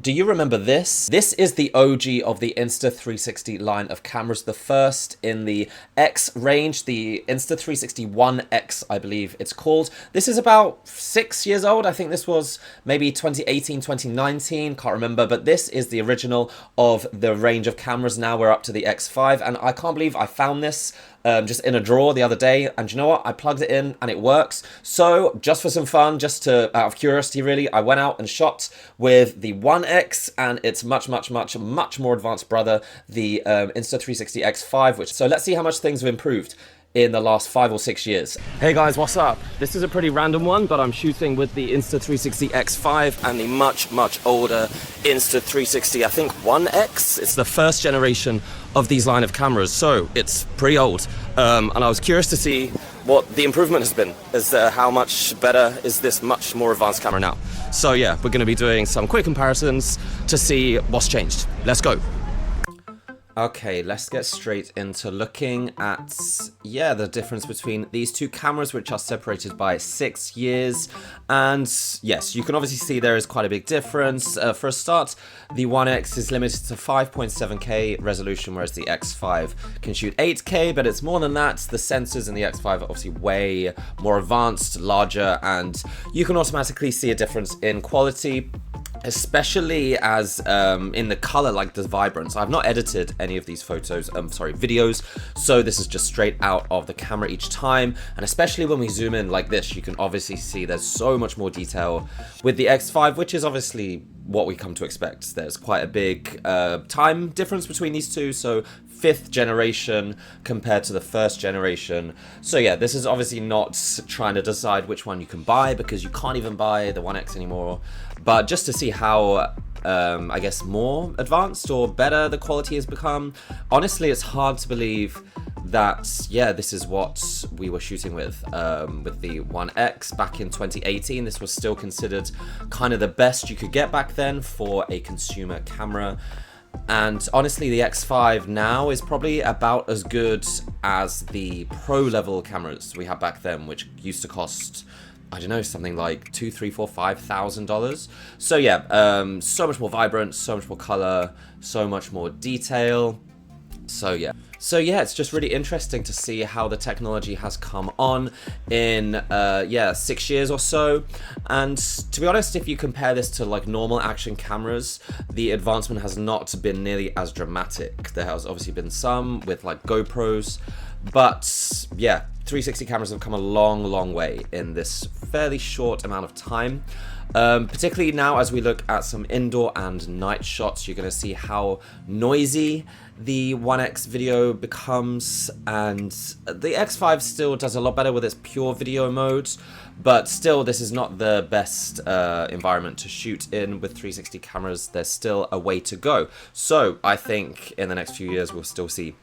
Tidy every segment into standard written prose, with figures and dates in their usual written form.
Do you remember this? This is the OG of the Insta360 line of cameras, the first in the X range, the Insta360 One X, I believe it's called. This is about 6 years old. I think this was maybe 2018, 2019, can't remember, but this is the original of the range of cameras. Now we're up to the X5, and I can't believe I found this just in a drawer the other day, and you know what, I plugged it in and it works. So just for some fun, just to out of curiosity really, I went out and shot with the One X and its much more advanced brother, the Insta360 X5, so let's see how much things have improved in the last 5 or 6 years. Hey guys, what's up? This is a pretty random one, but I'm shooting with the Insta360 X5 and the much older Insta360, I think, One X. It's the first generation of these line of cameras, so it's pretty old. And I was curious to see what the improvement has been. How much better is this much more advanced camera now? So yeah, we're going to be doing some quick comparisons to see what's changed. Let's go. Okay, let's get straight into looking at, the difference between these two cameras, which are separated by 6 years. And yes, you can obviously see there is quite a big difference. For a start, the One X is limited to 5.7K resolution, whereas the X5 can shoot 8K, but it's more than that. The sensors in the X5 are obviously way more advanced, larger, and you can automatically see a difference in quality, especially as in the color, like the vibrance. I've not edited any of these videos, so this is just straight out of the camera each time. And especially when we zoom in like this, you can obviously see there's so much more detail with the X5, which is obviously what we come to expect. There's quite a big time difference between these two, so 5th generation compared to the 1st generation. So yeah, this is obviously not trying to decide which one you can buy, because you can't even buy the One X anymore, but just to see how I guess more advanced or better the quality has become. Honestly, it's hard to believe that this is what we were shooting with the One X back in 2018. This was still considered kind of the best you could get back then for a consumer camera. And honestly, the X5 now is probably about as good as the pro level cameras we had back then, which used to cost, I don't know, something like $2,000, $3,000, $4,000, $5,000. So yeah, so much more vibrant, so much more color, so much more detail. So yeah, it's just really interesting to see how the technology has come on in 6 years or so. And to be honest, if you compare this to like normal action cameras, the advancement has not been nearly as dramatic. There has obviously been some with like GoPros, but yeah, 360 cameras have come a long way in this fairly short amount of time. Particularly now as we look at some indoor and night shots, you're going to see how noisy the One X video becomes, and the X5 still does a lot better with its pure video mode, but still this is not the best environment to shoot in with 360 cameras. There's still a way to go. So I think in the next few years we'll still see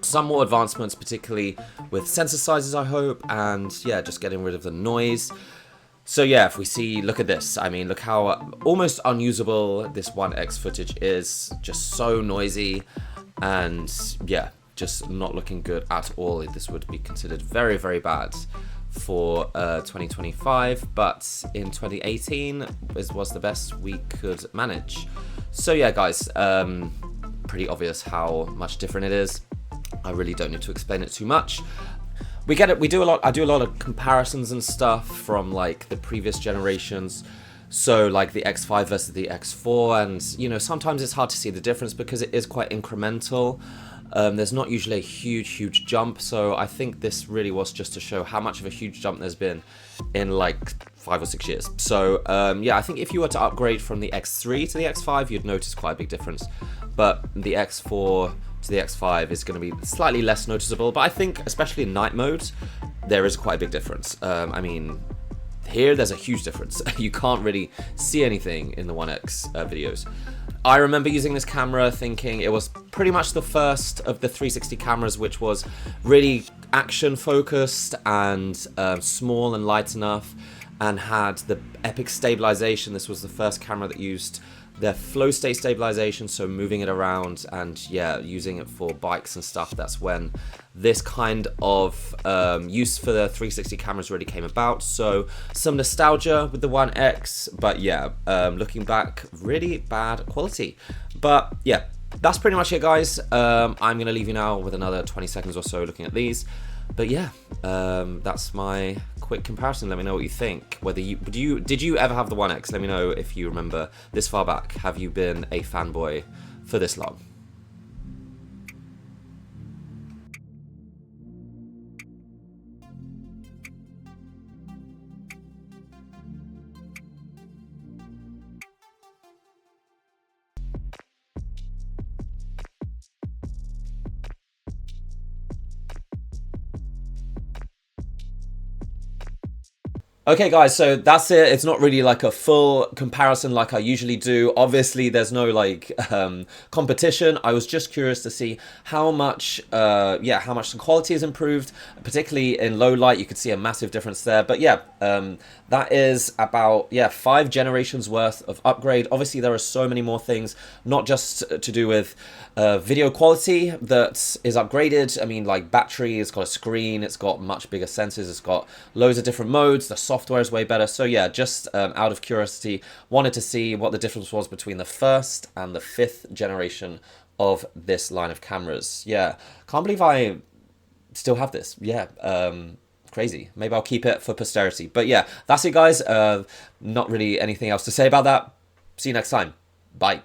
some more advancements, particularly with sensor sizes, I hope, and yeah, just getting rid of the noise. So yeah, if we see, look at this, I mean, look how almost unusable this One X footage is, just so noisy, and yeah, just not looking good at all. This would be considered very bad for 2025, but in 2018 was the best we could manage. So yeah, guys, pretty obvious how much different it is. I really don't need to explain it too much. We get it. I do a lot of comparisons and stuff from like the previous generations. So like the X5 versus the X4, and you know, sometimes it's hard to see the difference because it is quite incremental. There's not usually a huge jump. So I think this really was just to show how much of a huge jump there's been in like 5 or 6 years. So yeah, I think if you were to upgrade from the X3 to the X5, you'd notice quite a big difference. But the X4 to the X5 is going to be slightly less noticeable, but I think especially in night mode there is quite a big difference. I mean, here there's a huge difference. You can't really see anything in the One X videos. I remember using this camera thinking it was pretty much the first of the 360 cameras which was really action focused and small and light enough, and had the epic stabilisation. This was the first camera that used their flow state stabilization, so moving it around and yeah, using it for bikes and stuff. That's when this kind of use for the 360 cameras really came about. So some nostalgia with the One X, but yeah, looking back, really bad quality. But yeah, that's pretty much it, guys. I'm gonna leave you now with another 20 seconds or so looking at these. But yeah, that's my quick comparison. Let me know what you think. Whether did you ever have the One X? Let me know if you remember this far back. Have you been a fanboy for this long? Okay, guys, so that's it. It's not really like a full comparison like I usually do. Obviously, there's no like competition. I was just curious to see how much, how much the quality has improved, particularly in low light. You could see a massive difference there. But yeah, that is about 5 generations worth of upgrade. Obviously, there are so many more things, not just to do with video quality that is upgraded. I mean, like battery, it's got a screen, it's got much bigger sensors, it's got loads of different modes, the software is way better. So yeah, just out of curiosity, wanted to see what the difference was between the first and the 5th generation of this line of cameras. Yeah, can't believe I still have this. Yeah, crazy. Maybe I'll keep it for posterity. But yeah, that's it, guys. Not really anything else to say about that. See you next time. Bye.